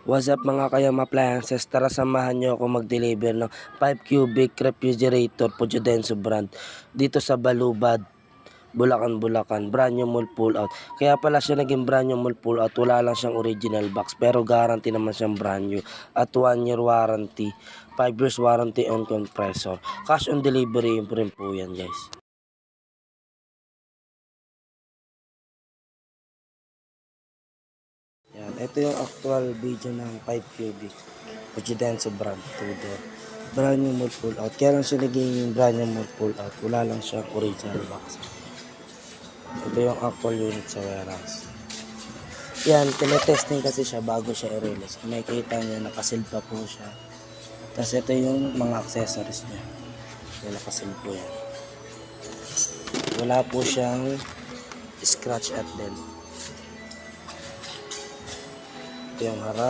What's up mga Kayam Appliances? Tara samahan nyo ako mag-deliver ng 5 cubic refrigerator Pujodenso brand dito sa Balubad, Bulacan. Brand new mall pull out. Kaya pala siya naging brand new mall pull out. Wala lang siyang original box pero guarantee naman siyang brand new. At 1 year warranty, 5 years warranty on compressor. Cash on delivery rin po yan guys. Yan, ito yung actual video ng 5 cubic Pujodenso brand 2-door. Brand new mall pull out. Kaya lang siya naging brand new mall pull out. Wala lang siyang original box. Ito yung actual unit sa warehouse. Yan, tinetesting kasi siya bago siya i-release. Kung makikita nyo, nakasil pa po siya. Tapos ito yung mga accessories niya. Yung nakasil po yan. Wala po siyang scratch at dent. Ito yung harap.